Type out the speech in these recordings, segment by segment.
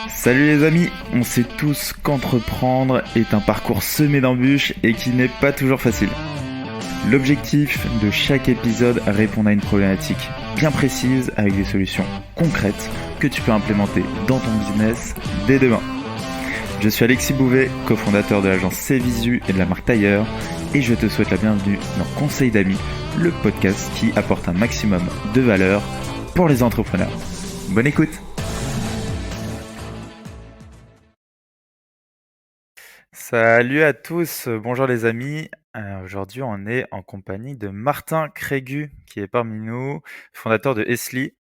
Salut les amis, on sait tous qu'entreprendre est un parcours semé d'embûches et qui n'est pas toujours facile. L'objectif de chaque épisode est répondre à une problématique bien précise avec des solutions concrètes que tu peux implémenter dans ton business dès demain. Je suis Alexis Bouvet, cofondateur de l'agence Cvisu et de la marque Tailleur, et je te souhaite la bienvenue dans Conseil d'amis, le podcast qui apporte un maximum de valeur pour les entrepreneurs. Bonne écoute! Salut à tous, bonjour les amis. Aujourd'hui, on est en compagnie de Martin Crégu, qui est parmi nous, fondateur de Esli,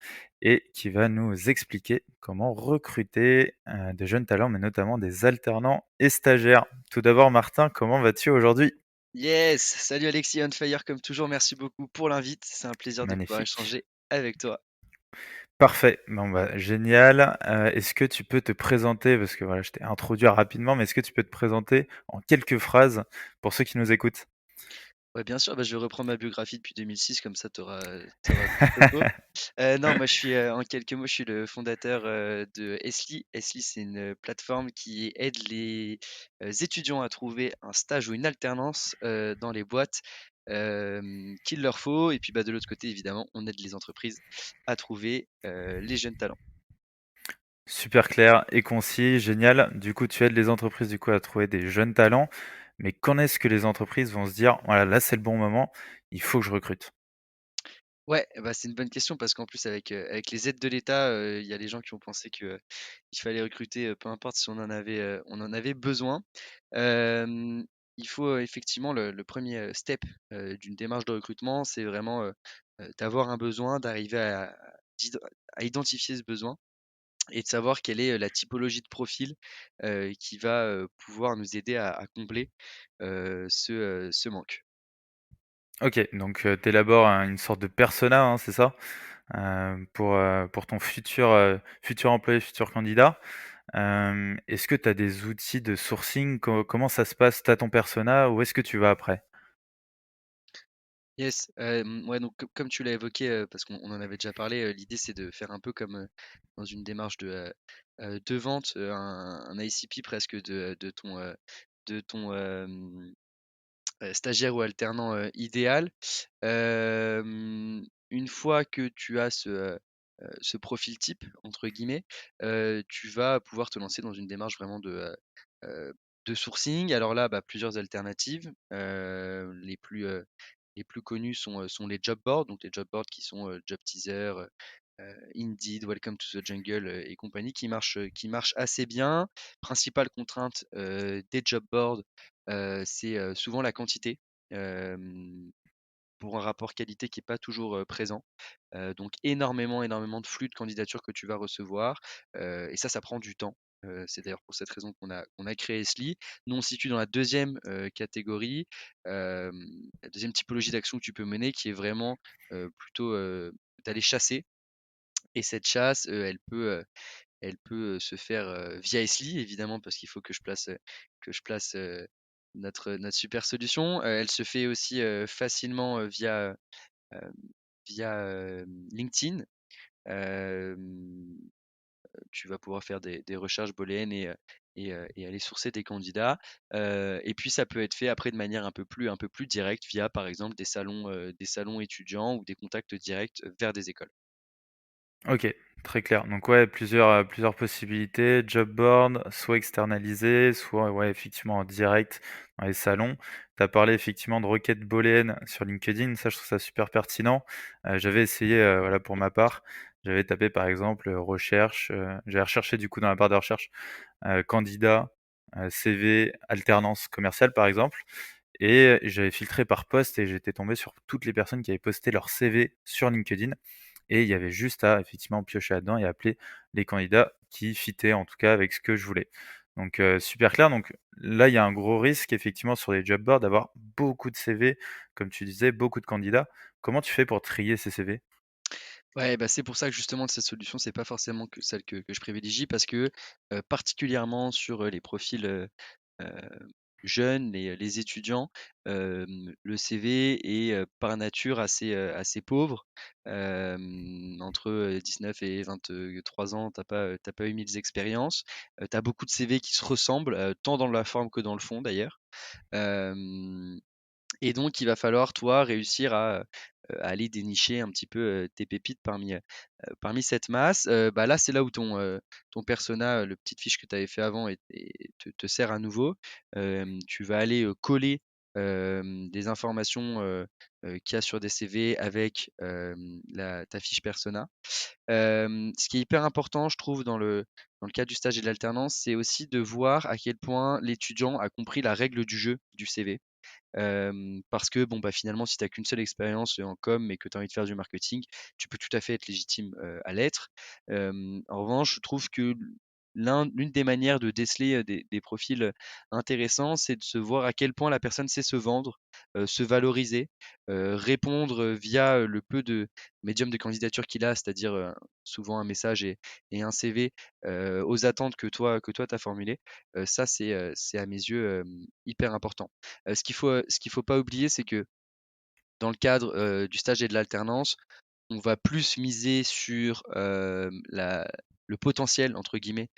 et qui va nous expliquer comment recruter de jeunes talents, mais notamment des alternants et stagiaires. Tout d'abord, Martin, comment vas-tu aujourd'hui? Yes! Salut Alexis on fire comme toujours, merci beaucoup pour l'invite. C'est un plaisir de pouvoir Magnifique. échanger avec toi. Parfait, bon bah génial. Est-ce que tu peux te présenter, parce que voilà, je t'ai introduit rapidement, mais est-ce que tu peux te présenter en quelques phrases pour ceux qui nous écoutent? Ouais, bien sûr, bah, je vais reprendre ma biographie depuis 2006 comme ça tu auras tout topo. Non, moi je suis, en quelques mots, je suis le fondateur, de Esli. Esli, c'est une plateforme qui aide les, étudiants à trouver un stage ou une alternance, dans les boîtes, qu'il leur faut et puis, bah, de l'autre côté évidemment, on aide les entreprises à trouver, les jeunes talents. Super clair et concis, génial. Du coup, tu aides les entreprises du coup à trouver des jeunes talents, mais quand est-ce que les entreprises vont se dire: «Voilà, là, c'est le bon moment, il faut que je recrute»? Ouais, bah, c'est une bonne question parce qu'en plus avec les aides de l'État, il y a les gens qui ont pensé que, il fallait recruter, peu importe si on en avait besoin. Hem, il faut, effectivement le 1er step, d'une démarche de recrutement, c'est vraiment, d'avoir un besoin, d'arriver à identifier ce besoin et de savoir quelle est, la typologie de profil, qui va, pouvoir nous aider à combler, ce manque. OK, donc tu élabores une sorte de persona, hein, c'est ça? Pour ton futur employé, futur candidat. Est-ce que tu as des outils de sourcing? Comment ça se passe? Tu as ton persona, où est-ce que tu vas après? Yes, ouais, donc comme tu l'as évoqué, parce qu'on en avait déjà parlé, l'idée c'est de faire un peu comme, dans une démarche de vente, un ICP presque de ton stagiaire ou alternant, idéal. Une fois que tu as ce «profil type» entre guillemets, tu vas pouvoir te lancer dans une démarche vraiment de sourcing. Alors là, bah, plusieurs alternatives, les plus connus sont les job boards, donc les job boards qui sont, Job Teaser, Indeed, Welcome to the Jungle, et compagnie qui marchent assez bien. Principale contrainte, des job boards, c'est, souvent la quantité, hem, pour un rapport qualité qui est pas toujours, présent. Donc énormément de flux de candidatures que tu vas recevoir, et ça prend du temps. C'est d'ailleurs pour cette raison qu'on a créé Esli. Nous, on se situe dans la deuxième catégorie, la 2e typologie d'action que tu peux mener qui est vraiment, plutôt, d'aller chasser et cette chasse, elle peut se faire, via Esli évidemment parce qu'il faut que je place, notre super solution. Elle se fait aussi, facilement, hem, LinkedIn. Hem, Tu vas pouvoir faire des recherches booléennes et aller sourcer des candidats. Et puis ça peut être fait après de manière un peu plus directe via, par exemple, des salons étudiants ou des contacts directs vers des écoles. OK, très clair. Donc ouais, plusieurs possibilités, job board, soit externalisé, soit ouais, effectivement en direct dans les salons. Tu as parlé effectivement de requêtes booléennes sur LinkedIn, ça je trouve ça super pertinent. J'avais essayé, voilà pour ma part, j'avais tapé par exemple, recherche, j'avais recherché du coup dans la barre de recherche, candidat, CV, alternance commerciale par exemple et j'avais filtré par poste et j'étais tombé sur toutes les personnes qui avaient posté leur CV sur LinkedIn et il y avait juste à effectivement piocher là-dedans et appeler les candidats qui fitaient en tout cas avec ce que je voulais. Donc super clair, donc là il y a un gros risque effectivement sur les job boards d'avoir beaucoup de CV, comme tu disais, beaucoup de candidats. Comment tu fais pour trier ces CV? Ouais, bah, c'est pour ça que justement cette solution, c'est pas forcément que celle que je privilégie parce que, particulièrement sur, les profils, jeunes, les étudiants, le CV est par nature assez pauvre. Entre 19 et 23 ans, t'as pas eu 1000 expériences. Tu as beaucoup de CV qui se ressemblent, tant dans la forme que dans le fond d'ailleurs. Euh, et donc, il va falloir, toi, réussir à aller dénicher un petit peu tes pépites parmi cette masse. Bah là, c'est là où ton persona, le petite fiche que tu avais fait avant, te sert à nouveau. Tu vas aller coller des informations qu'il y a sur des CV avec ta fiche persona. Ce qui est hyper important, je trouve, dans le cadre du stage et de l'alternance, c'est aussi de voir à quel point l'étudiant a compris la règle du jeu du CV. Parce que bon, bah, finalement, si tu as qu'une seule expérience en com et que tu as envie de faire du marketing, tu peux tout à fait être légitime à l'être. En revanche, je trouve que l'une des manières de déceler des profils intéressants, c'est de se voir à quel point la personne sait se vendre, se valoriser, répondre via le peu de médium de candidature qu'il a, c'est-à-dire souvent un message et un CV aux attentes que toi tu as formulées. Ça, c'est à mes yeux hyper important. Ce qu'il faut pas oublier, c'est que dans le cadre du stage et de l'alternance, on va plus miser sur le potentiel, entre guillemets,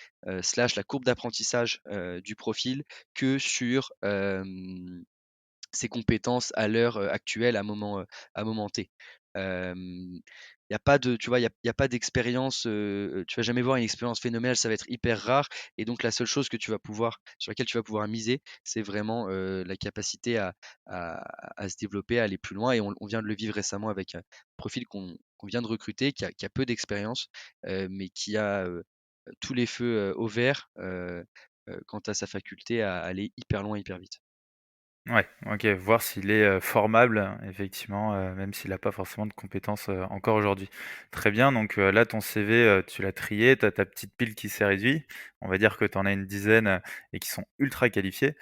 slash la courbe d'apprentissage du profil que sur ses compétences à l'heure actuelle, à moment T. Il y a pas de, tu vois, il y a pas d'expérience, tu vas jamais voir une expérience phénoménale, ça va être hyper rare. Et donc la seule chose sur laquelle tu vas pouvoir miser, c'est vraiment la capacité à se développer, à aller plus loin. Et on vient de le vivre récemment avec un profil qu'on vient de recruter, qui a peu d'expérience, mais qui a tous les feux au vert quant à sa faculté à aller hyper loin, hyper vite. Ouais, OK, voir s'il est, formable, effectivement, même s'il a pas forcément de compétences, encore aujourd'hui. Très bien, donc là, ton CV, tu l'as trié, tu as ta petite pile qui s'est réduite. On va dire que tu en as une dizaine, et qui sont ultra qualifiés.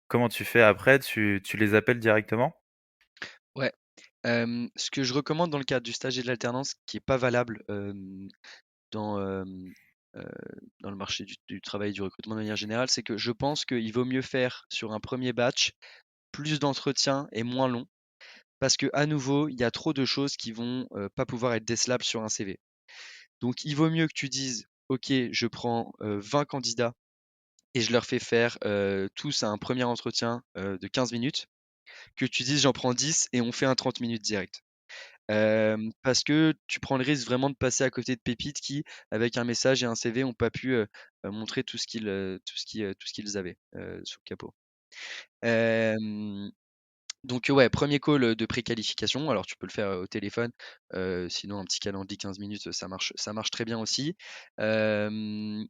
Comment tu fais après? Tu les appelles directement? Ouais. Ce que je recommande dans le cadre du stage et de l'alternance, qui est pas valable, dans, heu, dans le marché du travail et du recrutement de manière générale, c'est que je pense qu'il vaut mieux faire sur un premier batch plus d'entretiens et moins long. Parce que à nouveau, il y a trop de choses qui vont, pas pouvoir être décelables sur un CV. Donc il vaut mieux que tu dises: «OK, je prends, 20 candidats et je leur fais faire, tous un premier entretien, de 15 minutes», que tu dises: «J'en prends 10 et on fait un 30 minutes direct». Parce que tu prends le risque vraiment de passer à côté de pépites qui, avec un message et un CV, ont pas pu, montrer tout ce qu'ils avaient, sous le capot. Hem, donc ouais, premier call, de préqualification. Alors tu peux le faire, au téléphone, sinon un petit calendrier 15 minutes, ça marche très bien aussi. Hem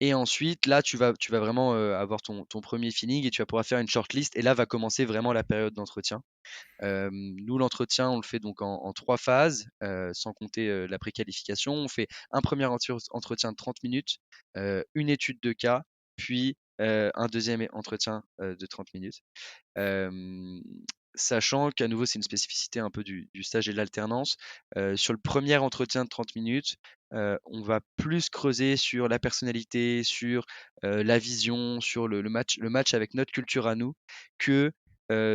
Et ensuite, là, tu vas vraiment, avoir ton 1er feeling et tu vas pouvoir faire une shortlist et là va commencer vraiment la période d'entretien. Nous, l'entretien, on le fait donc en 3 phases, sans compter la préqualification. On fait un premier entretien de 30 minutes, une étude de cas, puis un deuxième entretien de 30 minutes. Hem, Sachant qu'à nouveau, c'est une spécificité un peu du stage et de l'alternance. Sur le premier entretien de 30 minutes, on va plus creuser sur la personnalité, sur la vision, sur le match avec notre culture à nous, que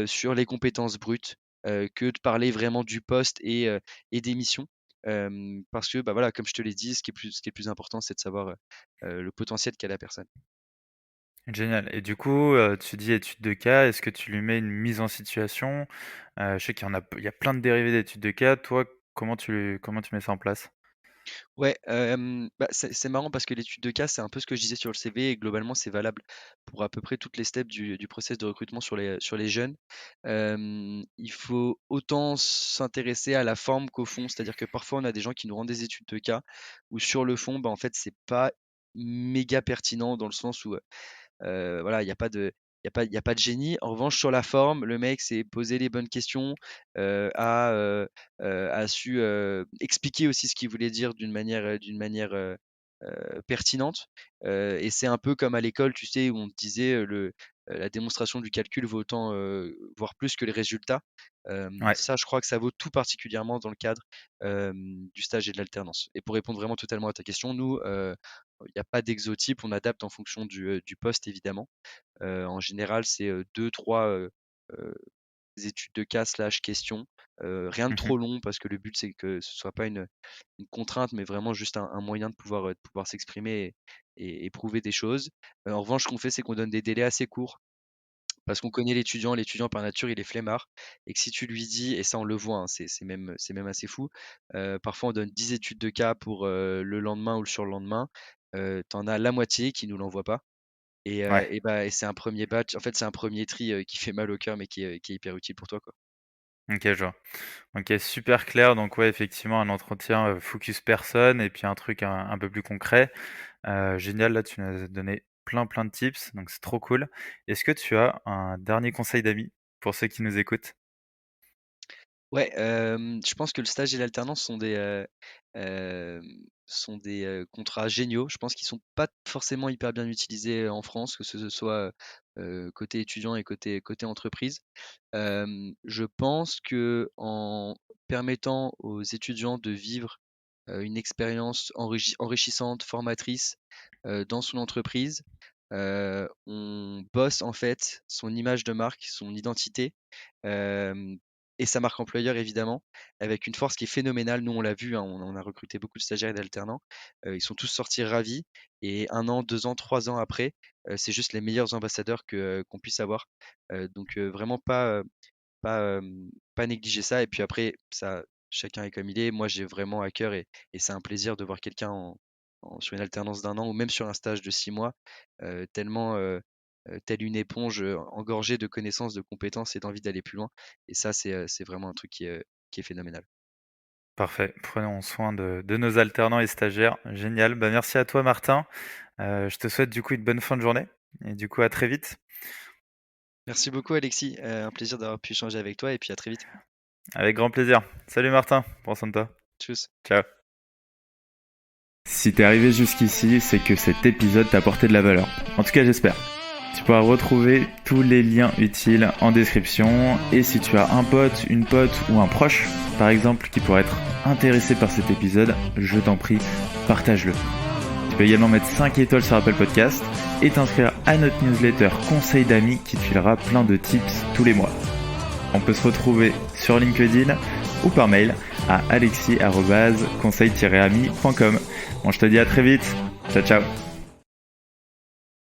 sur les compétences brutes, que de parler vraiment du poste et des missions. Parce que, bah, voilà, comme je te l'ai dit, ce qui est le plus important, c'est de savoir le potentiel qu'a la personne. Génial, et du coup, tu dis étude de cas, est-ce que tu lui mets une mise en situation? Je sais qu'il y a plein de dérivés d'études de cas. Toi, comment tu mets ça en place? Ouais, bah, c'est marrant parce que l'étude de cas, c'est un peu ce que je disais sur le CV et globalement, c'est valable pour à peu près toutes les steps du process de recrutement sur les jeunes. Il faut autant s'intéresser à la forme qu'au fond. C'est-à-dire que parfois, on a des gens qui nous rendent des études de cas où sur le fond, bah, en fait, c'est pas méga pertinent dans le sens où, voilà, il y a pas de génie. En revanche, sur la forme, le mec s'est posé les bonnes questions, a su, expliquer aussi ce qu'il voulait dire d'une manière, pertinente. Et c'est un peu comme à l'école, tu sais, où on te disait, la démonstration du calcul vaut autant, voire plus que les résultats. Ouais. Ça, je crois que ça vaut tout particulièrement dans le cadre, du stage et de l'alternance. Et pour répondre vraiment totalement à ta question, nous, il n'y a pas d'exotype, on adapte en fonction du poste évidemment. En général, c'est 2-3 études de cas slash questions. Rien de Mmh. trop long parce que le but c'est que ce soit pas une contrainte, mais vraiment juste un moyen de pouvoir s'exprimer et prouver des choses. En revanche, ce qu'on fait, c'est qu'on donne des délais assez courts. Parce qu'on connaît l'étudiant par nature, il est flemmard et que si tu lui dis, et ça on le voit, hein, c'est même assez fou, parfois on donne 10 études de cas pour le lendemain ou le surlendemain, tu en as la moitié qui nous l'envoient pas Ouais, et c'est un premier batch, en fait c'est un premier tri qui fait mal au cœur mais qui est hyper utile pour toi, quoi. OK, je vois. OK, super clair. Donc ouais, effectivement, un entretien, focus personne et puis un truc un peu plus concret. Génial, là, tu nous as donné plein, plein de tips, donc c'est trop cool. Est-ce que tu as un dernier conseil d'amis pour ceux qui nous écoutent? Ouais, je pense que le stage et l'alternance hem, sont des contrats géniaux. Je pense qu'ils sont pas forcément hyper bien utilisés en France, que ce soit côté étudiant et côté entreprise. Je pense que en permettant aux étudiants de vivre une expérience enrichissante, formatrice dans son entreprise, on bosse en fait son image de marque, son identité. Hem et sa marque employeur évidemment, avec une force qui est phénoménale. Nous, on l'a vu, hein, on a recruté beaucoup de stagiaires et d'alternants. Ils sont tous sortis ravis et 1 an, 2 ans, 3 ans après, c'est juste les meilleurs ambassadeurs qu'on puisse avoir. Donc vraiment pas négliger ça et puis après ça, chacun est comme il est. Moi, j'ai vraiment à cœur et c'est un plaisir de voir quelqu'un sur une alternance d'1 an ou même sur un stage de 6 mois, tellement, telle une éponge, engorgée de connaissances, de compétences et d'envie d'aller plus loin et ça, c'est vraiment un truc qui est phénoménal. Parfait, prenons soin de nos alternants et stagiaires. Génial. Bah, merci à toi Martin. Je te souhaite du coup une bonne fin de journée et du coup à très vite. Merci beaucoup Alexis, un plaisir d'avoir pu échanger avec toi et puis à très vite. Avec grand plaisir. Salut Martin, prends soin de toi. Tchuss. Ciao. Si t'es arrivé jusqu'ici, c'est que cet épisode t'a apporté de la valeur. En tout cas, j'espère. Tu pourras retrouver tous les liens utiles en description. Et si tu as un pote, une pote ou un proche, par exemple, qui pourrait être intéressé par cet épisode, je t'en prie, partage-le. Tu peux également mettre 5 étoiles sur Apple Podcast et t'inscrire à notre newsletter Conseil d'amis qui te filera plein de tips tous les mois. On peut se retrouver sur LinkedIn ou par mail à alexis@conseil-ami.com. Bon, je te dis à très vite. Ciao, ciao.